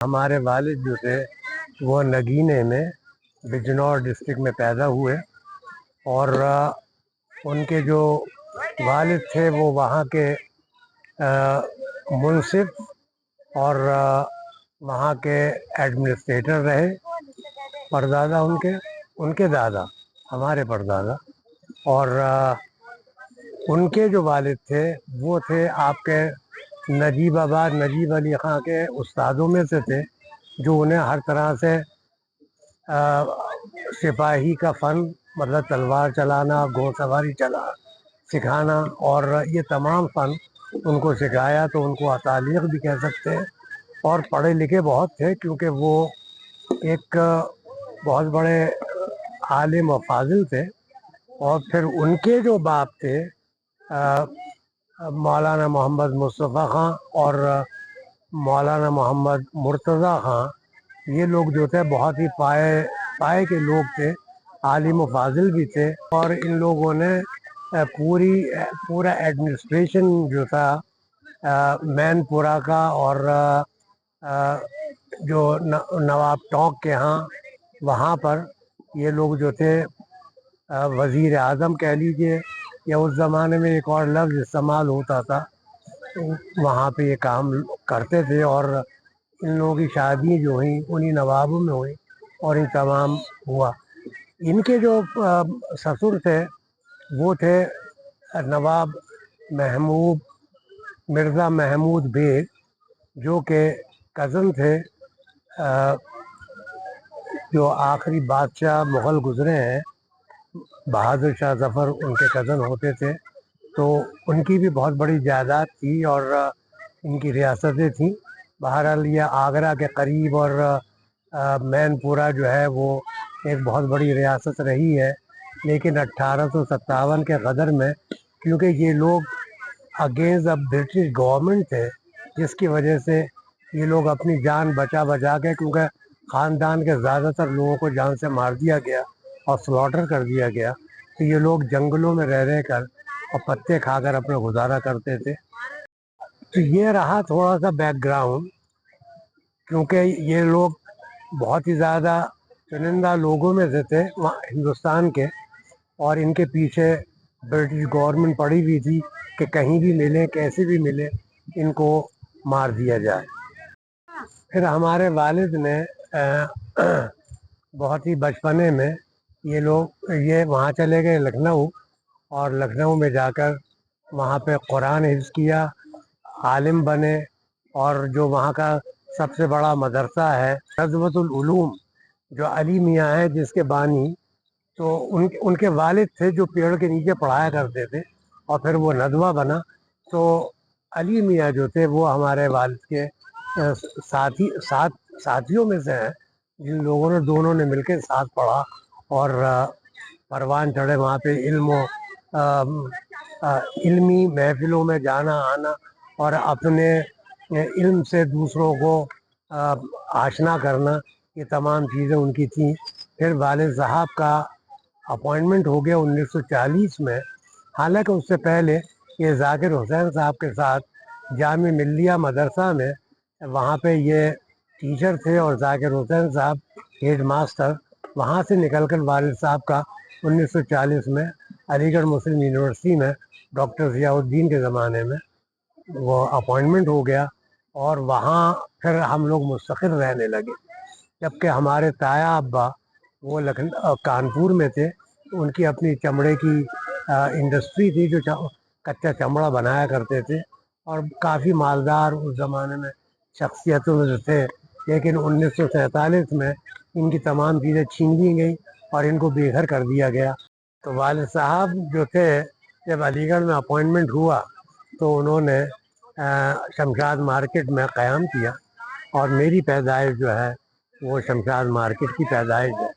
ہمارے والد جو تھے وہ نگینے میں بجنور ڈسٹرکٹ میں پیدا ہوئے، اور ان کے جو والد تھے وہ وہاں کے منصف اور وہاں کے ایڈمنسٹریٹر رہے۔ پردادا ان کے دادا ہمارے پردادا، اور ان کے جو والد تھے وہ تھے آپ کے نجیب آباد نجیب علی خاں کے استادوں میں سے تھے، جو انہیں ہر طرح سے سپاہی کا فن، مطلب تلوار چلانا، گھوڑ سواری سکھانا، اور یہ تمام فن ان کو سکھایا، تو ان کو اتالیق بھی کہہ سکتے ہیں۔ اور پڑھے لکھے بہت تھے، کیونکہ وہ ایک بہت بڑے عالم و فاضل تھے۔ اور پھر ان کے جو باپ تھے مولانا محمد مصطفیٰ خاں اور مولانا محمد مرتضیٰ خاں، یہ لوگ جو تھے بہت ہی پائے کے لوگ تھے، عالم و فاضل بھی تھے۔ اور ان لوگوں نے پورا ایڈمنسٹریشن جو تھا مین پورہ کا، اور جو نواب ٹونک کے ہاں، وہاں پر یہ لوگ جو تھے وزیر اعظم کہہ لیجئے، یا اس زمانے میں ایک اور لفظ استعمال ہوتا تھا، وہاں پہ یہ کام کرتے تھے۔ اور ان لوگوں کی شادی جو ہوئی انہی نوابوں میں ہوئی، اور ان تمام ہوا۔ ان کے جو سسر تھے وہ تھے نواب محمود مرزا محمود بیگ، جو کہ کزن تھے جو آخری بادشاہ مغل گزرے ہیں، بہادر شاہ ظفر ان کے کزن ہوتے تھے۔ تو ان کی بھی بہت بڑی جائیداد تھی، اور ان کی ریاستیں تھیں۔ بہرحال یہ آگرہ کے قریب اور مین پورہ جو ہے وہ ایک بہت بڑی ریاست رہی ہے۔ لیکن 1857 کے غدر میں، کیونکہ یہ لوگ اگینسٹ برٹش گورنمنٹ تھے، جس کی وجہ سے یہ لوگ اپنی جان بچا کے، کیونکہ خاندان کے زیادہ تر لوگوں کو جان سے مار دیا گیا اور سلوٹر کر دیا گیا، تو یہ لوگ جنگلوں میں رہ کر اور پتے کھا کر اپنا گزارا کرتے تھے۔ تو یہ رہا تھوڑا سا بیک گراؤنڈ، کیونکہ یہ لوگ بہت ہی زیادہ چنندہ لوگوں میں سے تھے ہندوستان کے، اور ان کے پیچھے برٹش گورنمنٹ پڑی ہوئی تھی کہ کہیں بھی ملے، کیسے بھی ملے، ان کو مار دیا جائے۔ پھر ہمارے والد نے بہت ہی بچپنے میں یہ وہاں چلے گئے لکھنؤ، اور لکھنؤ میں جا کر وہاں پہ قرآن حفظ کیا، عالم بنے۔ اور جو وہاں کا سب سے بڑا مدرسہ ہے نظوۃ العلوم، جو علی میاں ہیں جس کے بانی، تو ان کے والد تھے جو پیڑ کے نیچے پڑھایا کرتے تھے، اور پھر وہ ندوہ بنا۔ تو علی میاں جو تھے وہ ہمارے والد کے ساتھیوں میں سے ہیں، جن لوگوں نے دونوں نے مل کے ساتھ پڑھا، اور پروان چڑھے وہاں پہ علمی محفلوں میں جانا آنا، اور اپنے علم سے دوسروں کو آشنا کرنا، یہ تمام چیزیں ان کی تھیں۔ پھر والد صاحب کا اپوائنٹمنٹ ہو گیا 1940 میں، حالانکہ اس سے پہلے یہ ذاکر حسین صاحب کے ساتھ جامع ملیہ مدرسہ میں وہاں پہ یہ ٹیچر تھے، اور ذاکر حسین صاحب ہیڈ ماسٹر۔ وہاں سے نکل کر والد صاحب کا 1940 میں علی گڑھ مسلم یونیورسٹی میں ڈاکٹر ضیاء الدین کے زمانے میں وہ اپوائنٹمنٹ ہو گیا، اور وہاں پھر ہم لوگ مستقل رہنے لگے۔ جبکہ ہمارے تایا ابا وہ کانپور میں تھے، ان کی اپنی چمڑے کی انڈسٹری تھی، جو کچا چمڑا بنایا کرتے تھے، اور کافی مالدار اس زمانے میں شخصیتوں میں تھے۔ لیکن 1947 میں ان کی تمام چیزیں چھین لی گئیں، اور ان کو بے گھر کر دیا گیا۔ تو والد صاحب جو تھے، جب علی گڑھ میں اپوائنٹمنٹ ہوا تو انہوں نے شمشاد مارکیٹ میں قیام کیا، اور میری پیدائش جو ہے وہ شمشاد مارکیٹ کی پیدائش ہے۔